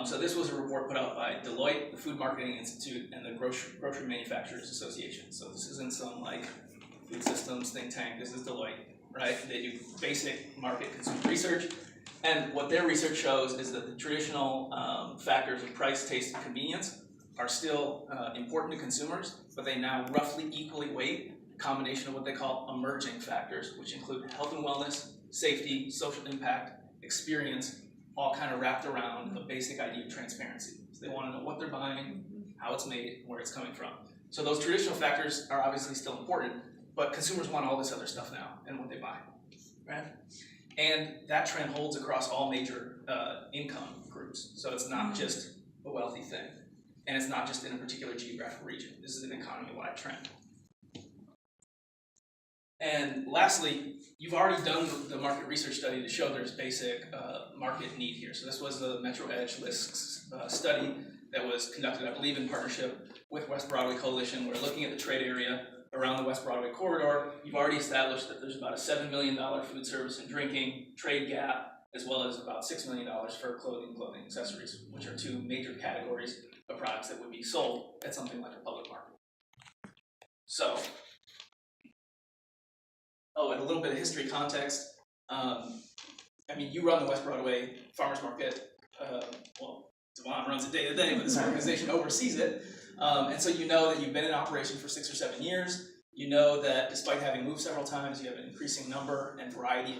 So this was a report put out by Deloitte, the Food Marketing Institute, and the Grocery Manufacturers Association. So this isn't some like food systems think tank. This is Deloitte, right? They do basic market consumer research. And what their research shows is that the traditional factors of price, taste, and convenience are still important to consumers, but they now roughly equally weight a combination of what they call emerging factors, which include health and wellness, safety, social impact, experience, all kind of wrapped around the basic idea of transparency. So they want to know what they're buying, how it's made, where it's coming from. So those traditional factors are obviously still important, but consumers want all this other stuff now and what they buy, right? And that trend holds across all major income groups. So it's not just a wealthy thing, and it's not just in a particular geographic region. This is an economy-wide trend. And lastly, you've already done the market research study to show there's basic market need here. So this was the Metro Edge Lists study that was conducted, I believe, in partnership with West Broadway Coalition. We're looking at the trade area around the West Broadway corridor. You've already established that there's about a $7 million food service and drinking trade gap, as well as about $6 million for clothing accessories, which are two major categories of products that would be sold at something like a public market. So, and a little bit of history context. You run the West Broadway Farmers Market. Devon runs it day to day, but this organization oversees it. And so you know that you've been in operation for 6 or 7 years. You know that despite having moved several times, you have an increasing number and variety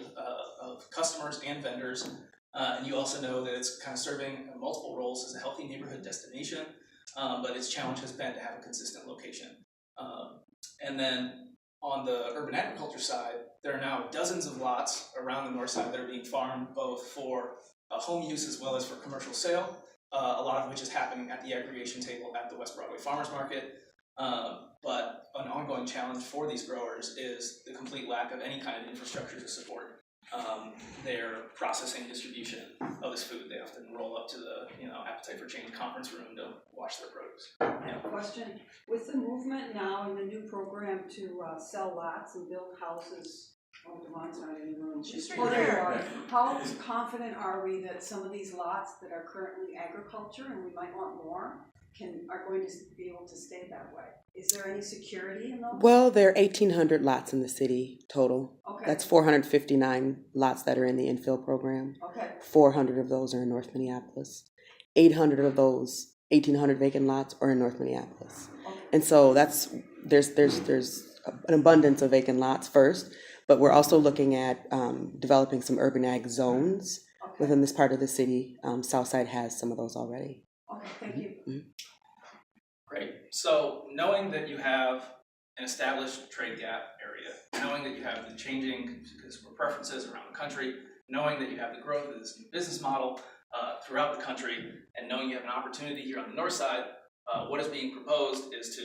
of customers and vendors. And you also know that it's kind of serving multiple roles as a healthy neighborhood destination, but its challenge has been to have a consistent location. And then on the urban agriculture side, there are now dozens of lots around the north side that are being farmed both for home use as well as for commercial sale. A lot of which is happening at the aggregation table at the West Broadway Farmers Market. But an ongoing challenge for these growers is the complete lack of any kind of infrastructure to support their processing and distribution of this food. They often roll up to the Appetite for Change conference room to wash their produce. Yeah. Question: with the movement now in the new program to sell lots and build houses. Devon's not in the room. There you are. How confident are we that some of these lots that are currently agriculture and we might want more are going to be able to stay that way? Is there any security in those? Well, there are 1,800 lots in the city total. Okay. That's 459 lots that are in the infill program. Okay. 400 of those are in North Minneapolis. 800 of those 1,800 vacant lots are in North Minneapolis. Okay. And so there's an abundance of vacant lots first. But we're also looking at developing some urban ag zones within this part of the city. Southside has some of those already. Okay, thank you. Mm-hmm. Great. So knowing that you have an established trade gap area, knowing that you have the changing consumer preferences around the country, knowing that you have the growth of this new business model throughout the country, and knowing you have an opportunity here on the north side, what is being proposed is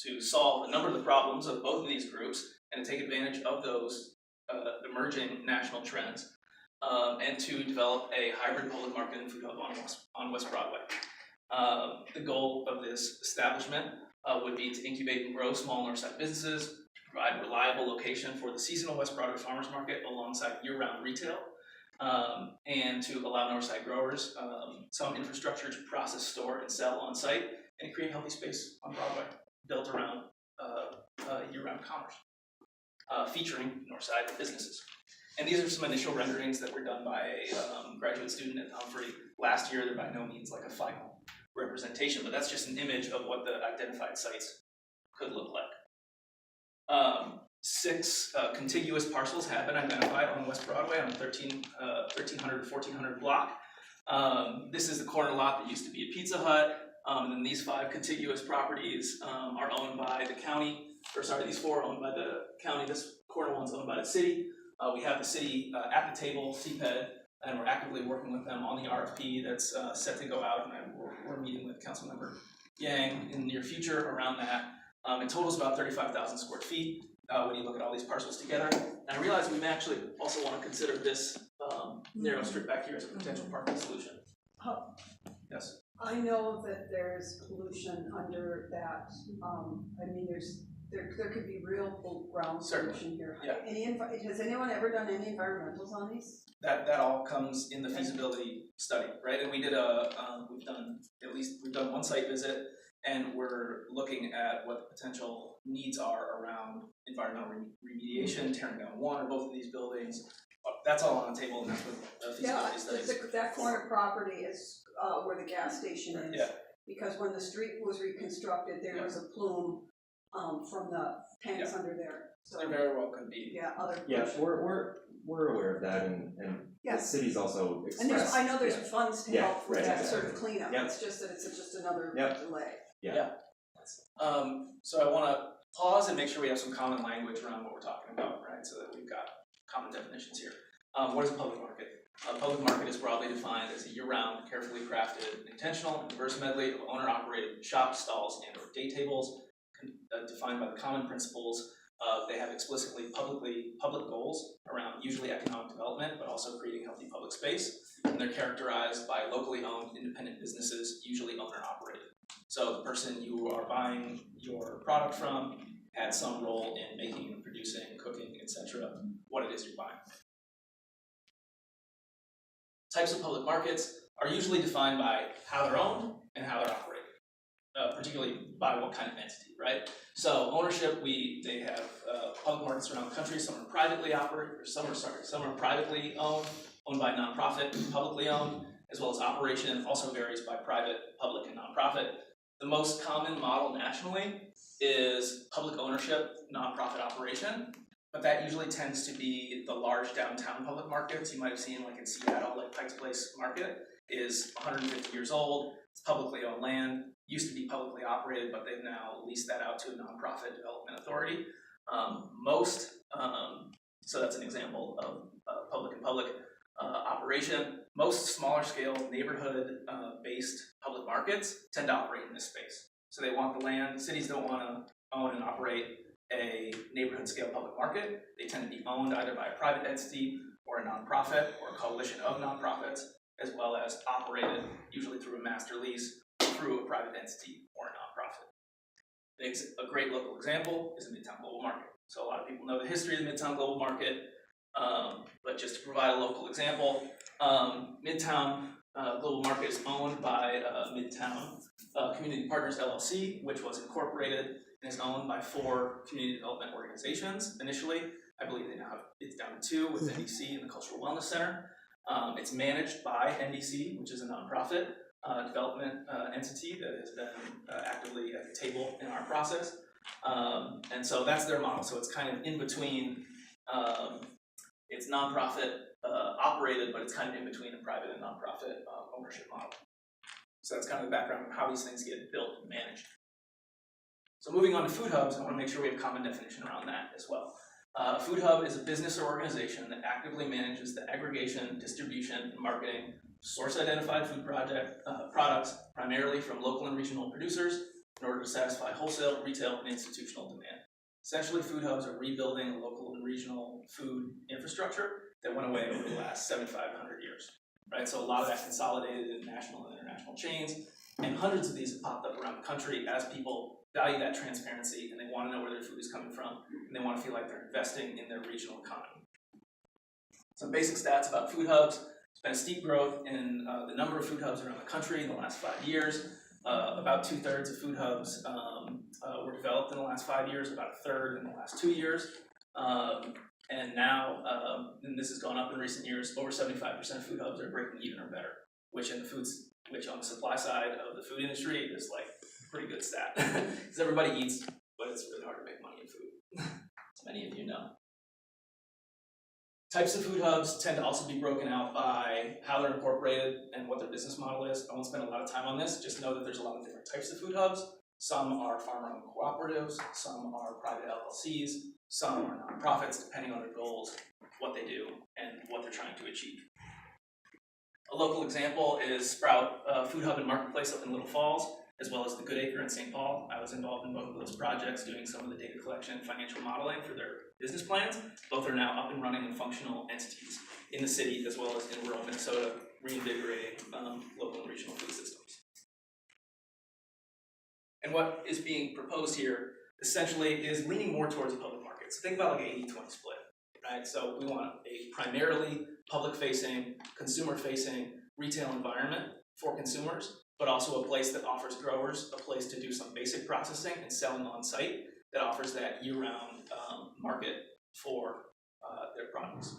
to solve a number of the problems of both of these groups and to take advantage of those emerging national trends, and to develop a hybrid public market and food hub on West Broadway. The goal of this establishment would be to incubate and grow small northside businesses, provide a reliable location for the seasonal West Broadway Farmers Market alongside year-round retail, and to allow northside growers some infrastructure to process, store, and sell on site, and create healthy space on Broadway built around year-round commerce. Featuring Northside businesses. And these are some initial renderings that were done by a graduate student at Humphrey last year. They're by no means like a final representation, but that's just an image of what the identified sites could look like. 6 contiguous parcels have been identified on West Broadway on the 1300 to 1400 block. This is the corner lot that used to be a Pizza Hut. And then these 5 contiguous properties are owned by the county. These 4 are owned by the county. This corner one's owned by the city. We have the city at the table, CPED, and we're actively working with them on the RFP that's set to go out. And we're meeting with Councilmember Yang in the near future around that. In total, it's about 35,000 square feet when you look at all these parcels together. And I realize we may actually also want to consider this narrow strip back here as a potential parking solution. Yes. I know that there's pollution under that. there could be real ground Certainly. solution here. Yeah. Has anyone ever done any environmentals on these? That all comes in the feasibility study, right? And we did we've done one site visit, and we're looking at what the potential needs are around environmental remediation, tearing down one or both of these buildings. That's all on the table, and that's what the feasibility study is. That corner property is where the gas station is. Yeah. Because when the street was reconstructed, there was a plume from the tanks under there. So There very well could be. yeah, other. Yeah, we're aware of that, and the city's also And expressed. I know there's funds to help with right, that sort of exactly. cleanup. Yep. It's just that it's just another delay. Yeah. So I want to pause and make sure we have some common language around what we're talking about, right? So that we've got common definitions here. What is a public market? A public market is broadly defined as a year-round, carefully crafted, intentional, and diverse medley of owner-operated shops, stalls, and/or day tables, defined by the common principles. They have explicitly public goals around usually economic development, but also creating healthy public space. And they're characterized by locally owned independent businesses, usually owner-operated. So the person you are buying your product from had some role in making, producing, cooking, etc. what it is you're buying. Types of public markets are usually defined by how they're owned and how they're operated, particularly by what kind of entity, right? So ownership, they have public markets around the country. Some are privately operated, or some are privately owned by nonprofit, publicly owned, as well as operation. Also varies by private, public, and nonprofit. The most common model nationally is public ownership, nonprofit operation. But that usually tends to be the large downtown public markets. You might have seen, like in Seattle, like Pike's Place Market is 150 years old. It's publicly owned land. Used to be publicly operated, but they've now leased that out to a nonprofit development authority. So that's an example of public and public operation. Most smaller scale neighborhood based public markets tend to operate in this space. So they want the land. Cities don't want to own and operate a neighborhood scale public market. They tend to be owned either by a private entity or a nonprofit or a coalition of nonprofits, as well as operated usually through a master lease through a private entity or a nonprofit. A great local example is the Midtown Global Market. So a lot of people know the history of the Midtown Global Market, but just to provide a local example, Midtown Global Market is owned by Midtown Community Partners LLC, which was incorporated and is owned by 4 community development organizations initially. I believe they now have, it's down to 2 with NDC and the Cultural Wellness Center. It's managed by NDC, which is a nonprofit development entity that has been actively at the table in our process. And so that's their model. So it's kind of in between, it's nonprofit operated, but it's kind of in between a private and nonprofit ownership model. So that's kind of the background of how these things get built and managed. So moving on to food hubs, I want to make sure we have a common definition around that as well. A food hub is a business or organization that actively manages the aggregation, distribution, and marketing of source-identified food products, primarily from local and regional producers, in order to satisfy wholesale, retail, and institutional demand. Essentially, food hubs are rebuilding a local and regional food infrastructure that went away over the last 7,500 years. Right? So a lot of that consolidated in national and international chains, and hundreds of these have popped up around the country as people value that transparency and they want to know where their food is coming from and they want to feel like they're investing in their regional economy. Some basic stats about food hubs. There's been a steep growth in the number of food hubs around the country in the last 5 years. About 2/3 of food hubs were developed in the last 5 years, about 1/3 in the last 2 years. And now, and this has gone up in recent years, over 75% of food hubs are breaking even or better, which on the supply side of the food industry is like a pretty good stat. Because everybody eats, but it's really hard to make money in food, as many of you know. Types of food hubs tend to also be broken out by how they're incorporated and what their business model is. I won't spend a lot of time on this, just know that there's a lot of different types of food hubs. Some are farmer-owned cooperatives, some are private LLCs, some are nonprofits, depending on their goals, what they do, and what they're trying to achieve. A local example is Sprout Food Hub and Marketplace up in Little Falls, as well as the Good Acre in St. Paul. I was involved in both of those projects, doing some of the data collection and financial modeling for their business plans. Both are now up and running and functional entities in the city, as well as in rural Minnesota, reinvigorating local and regional food systems. And what is being proposed here essentially is leaning more towards a public market. So think about like an 80-20 split, right? So we want a primarily public-facing, consumer-facing retail environment for consumers, but also a place that offers growers a place to do some basic processing and selling on site that offers that year-round market for their products.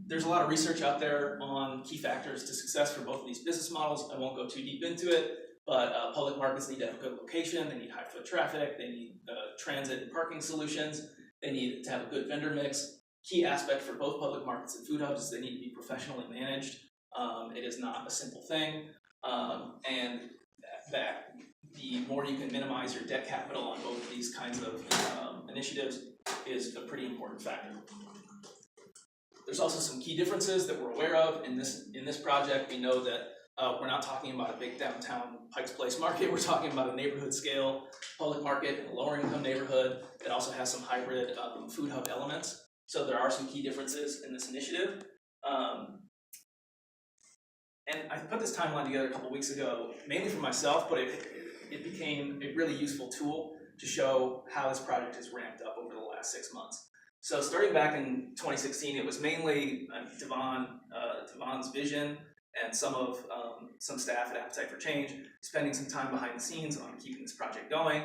There's a lot of research out there on key factors to success for both of these business models. I won't go too deep into it, but public markets need to have a good location, they need high foot traffic, they need transit and parking solutions, they need to have a good vendor mix. Key aspect for both public markets and food hubs is they need to be professionally managed. It is not a simple thing, and that the more you can minimize your debt capital on both of these kinds of initiatives is a pretty important factor. There's also some key differences that we're aware of in this project. We know that we're not talking about a big downtown Pikes Place market. We're talking about a neighborhood scale public market in a lower income neighborhood that also has some hybrid food hub elements. So there are some key differences in this initiative. And I put this timeline together a couple weeks ago, mainly for myself, but it became a really useful tool to show how this project has ramped up over the last 6 months. So starting back in 2016, it was mainly Devon's vision and some staff at Appetite for Change spending some time behind the scenes on keeping this project going.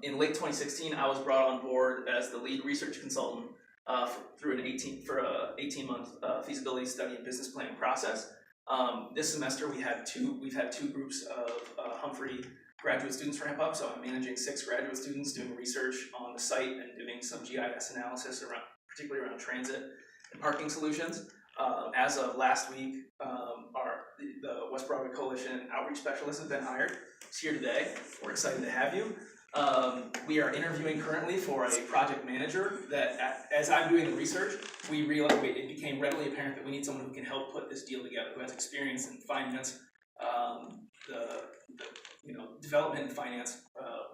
In late 2016, I was brought on board as the lead research consultant through an 18-month feasibility study and business planning process. This semester we've had two groups of Humphrey graduate students ramp up, so I'm managing 6 graduate students doing research on the site and doing some GIS analysis particularly around transit and parking solutions. As of last week, the West Broadway Coalition outreach specialist has been hired. He's here today. We're excited to have you. We are interviewing currently for a project manager that, as I'm doing the research, we realized it became readily apparent that we need someone who can help put this deal together, who has experience in finance, the development and finance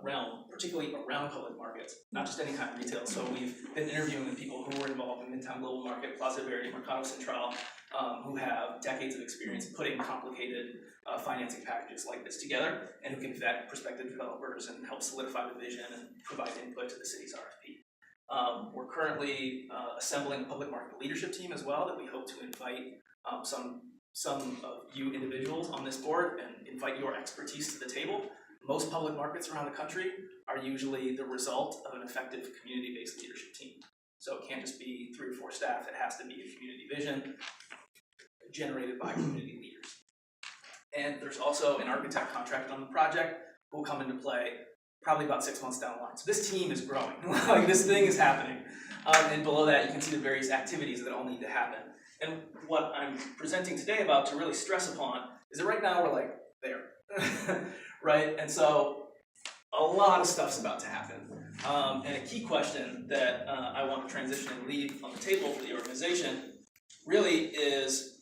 realm, particularly around public markets, not just any kind of retail. So we've been interviewing the people who were involved in Midtown Global Market, Plaza Verde, Mercado Central, who have decades of experience putting complicated financing packages like this together, and who can vet prospective developers and help solidify the vision and provide input to the city's RFP. We're currently assembling a public market leadership team as well that we hope to invite some of you individuals on this board and invite your expertise to the table. Most public markets around the country are usually the result of an effective community-based leadership team. So it can't just be 3 or 4 staff, it has to be a community vision generated by community leaders. And there's also an architect contracted on the project who will come into play probably about 6 months down the line. So this team is growing, like this thing is happening. And below that you can see the various activities that all need to happen. And what I'm presenting today about to really stress upon is that right now we're like there, right? And so a lot of stuff's about to happen. And a key question that I want to transition and leave on the table for the organization really is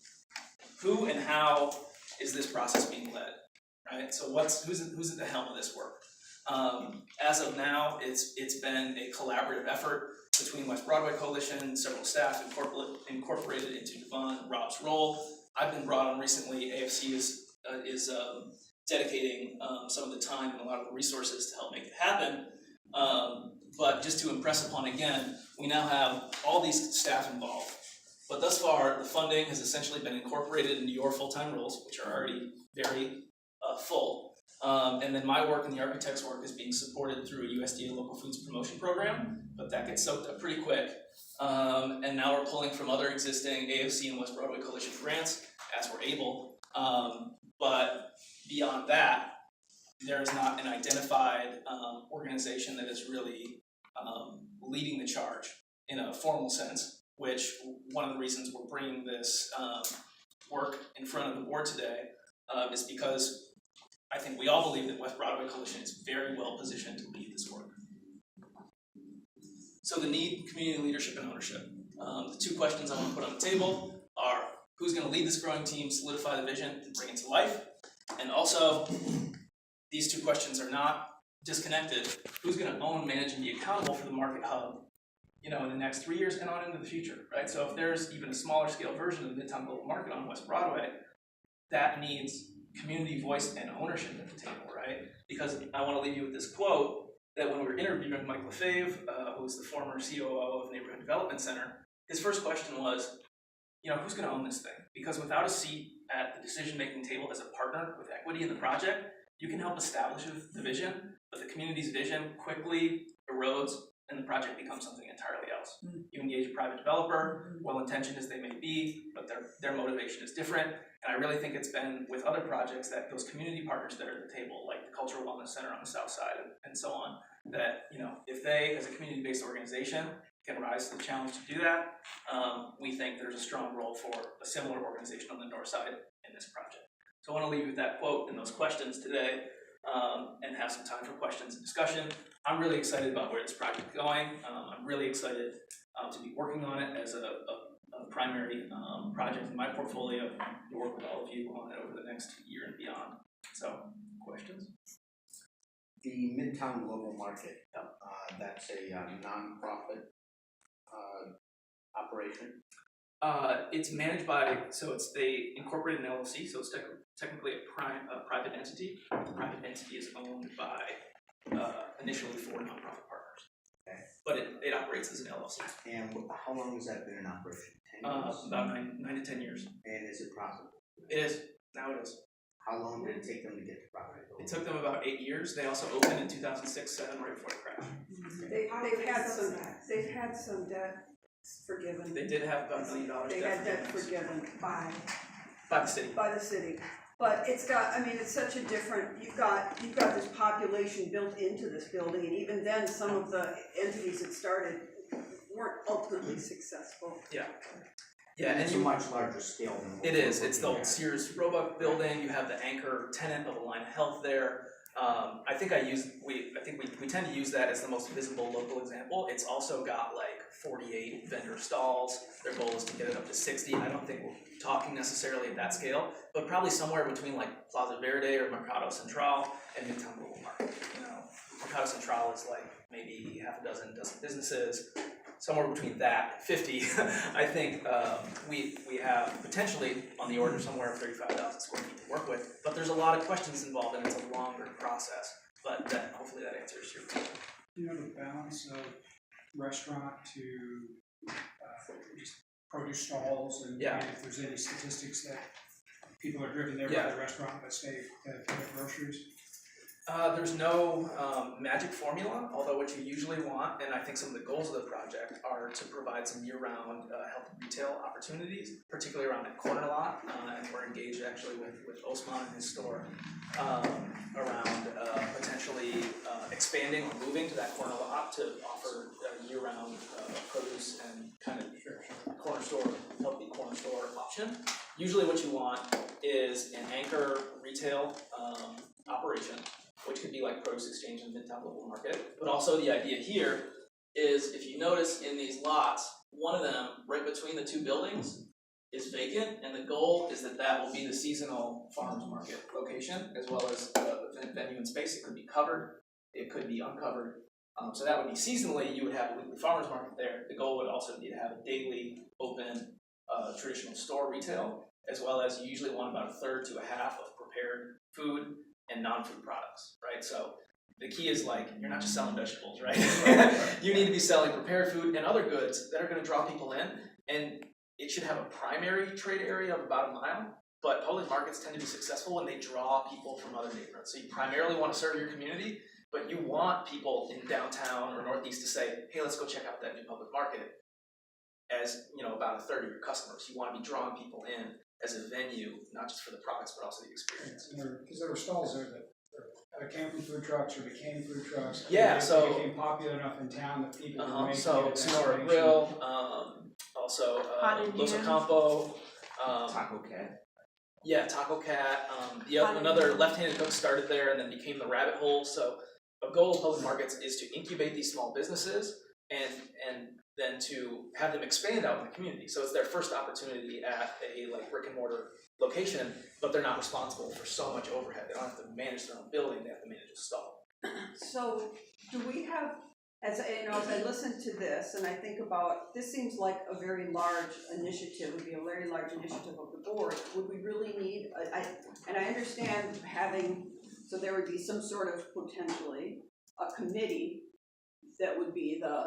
who and how is this process being led, right? So who's at the helm of this work? As of now, it's been a collaborative effort between West Broadway Coalition, several staff incorporated into Devon and Rob's role. I've been brought on recently. AFC is dedicating some of the time and a lot of the resources to help make it happen. But just to impress upon again, we now have all these staff involved. But thus far, the funding has essentially been incorporated into your full-time roles, which are already very full. And then my work and the architect's work is being supported through a USDA local foods promotion program, but that gets soaked up pretty quick. And now we're pulling from other existing AFC and West Broadway Coalition grants as we're able. But beyond that, there is not an identified organization that is really leading the charge in a formal sense, which one of the reasons we're bringing this work in front of the board today is because I think we all believe that West Broadway Coalition is very well positioned to lead this work. So the need, community leadership, and ownership. The 2 questions I want to put on the table are who's going to lead this growing team, solidify the vision, and bring it to life? And also, these 2 questions are not disconnected. Who's going to own, manage, and be accountable for the market hub, in the next 3 years and on into the future, right? So if there's even a smaller scale version of the Midtown Global Market on West Broadway, that needs community voice and ownership at the table, right? Because I want to leave you with this quote that when we were interviewing Mike LaFave, who's the former COO of Neighborhood Development Center, his first question was, who's going to own this thing? Because without a seat at the decision-making table as a partner with equity in the project, you can help establish the vision, but the community's vision quickly erodes and the project becomes something entirely else. You engage a private developer, well-intentioned as they may be, but their motivation is different. And I really think it's been with other projects that those community partners that are at the table, like the Cultural Wellness Center on the south side and so on, that if they, as a community-based organization, can rise to the challenge to do that, we think there's a strong role for a similar organization on the north side in this project. So I want to leave you with that quote and those questions today, and have some time for questions and discussion. I'm really excited about where this project is going. I'm really excited to be working on it as a primary project in my portfolio, to work with all of you on it over the next year and beyond. So, questions? The Midtown Global Market, that's a non-profit operation. It's managed by, they incorporated an LLC, so it's technically a private entity. The private entity is owned by initially 4 nonprofit partners. Okay. But it operates as an LLC. And how long has that been in operation? 10 years? About 9 to 10 years. And is it profitable? It is. Now it is. How long did it take them to get to profitability? It took them about 8 years. They also opened in 2006-07, right before the crash. They've had some debt forgiven. They did have about $1 million. They had debt forgiven by the city. by the city. But it's such a different, you've got this population built into this building, and even then, some of the entities that started weren't ultimately successful. Yeah. Yeah, and it's a much larger scale than what it is. It's the old Sears Roebuck building. You have the anchor tenant of Line of Health there. I think we tend to use that as the most visible local example. It's also got like 48 vendor stalls. Their goal is to get it up to 60. I don't think we're talking necessarily at that scale, but probably somewhere between like Plaza Verde or Mercado Central and Midtown Global Market. Mercado Central is like maybe half a dozen businesses. Somewhere between that and 50, I think we have potentially on the order somewhere of 35,000 square feet to work with, but there's a lot of questions involved and it's a longer process, but hopefully that answers your question. The balance of restaurant to just produce stalls and if there's any statistics that people are driven there by the restaurant but stay at groceries? There's no magic formula, although what you usually want, and I think some of the goals of the project are to provide some year-round healthy retail opportunities, particularly around that corner lot, and we're engaged actually with Osman and his store around potentially expanding or moving to that corner lot to offer year-round produce and kind of corner store, healthy corner store option. Usually what you want is an anchor retail operation, which could be like Produce Exchange in the Midtown Global Market. But also the idea here is, if you notice in these lots, one of them right between the 2 buildings is vacant, and the goal is that will be the seasonal farmers market location, as well as the venue and space. It could be covered, it could be uncovered. So that would be seasonally, you would have a weekly farmers market there. The goal would also be to have a daily open traditional store retail, as well as you usually want about a third to a half of prepared food and non-food products, right? So the key is like, you're not just selling vegetables, right? You need to be selling prepared food and other goods that are gonna draw people in, and it should have a primary trade area of about a mile, but public markets tend to be successful when they draw people from other neighborhoods. So you primarily wanna serve your community, but you want people in downtown or Northeast to say, hey, let's go check out that new public market. As about a third of your customers, you wanna be drawing people in as a venue, not just for the products, but also the experience. Because there were stalls there that came from food trucks or became food trucks. Yeah, they became popular enough in town that people were making so it a Sonora destination. Grill, also Los Ocampo, Taco Cat. Yeah, Taco Cat. Another left-handed cook started there and then became the Rabbit Hole. So a goal of public markets is to incubate these small businesses and then to have them expand out in the community. So it's their first opportunity at a brick and mortar location, but they're not responsible for so much overhead. They don't have to manage their own building, they have to manage a stall. So do we have as I listen to this and I think about, this seems like a very large initiative, would be a very large initiative of the board. Would we really need, and I understand having, so there would be some sort of potentially a committee that would be the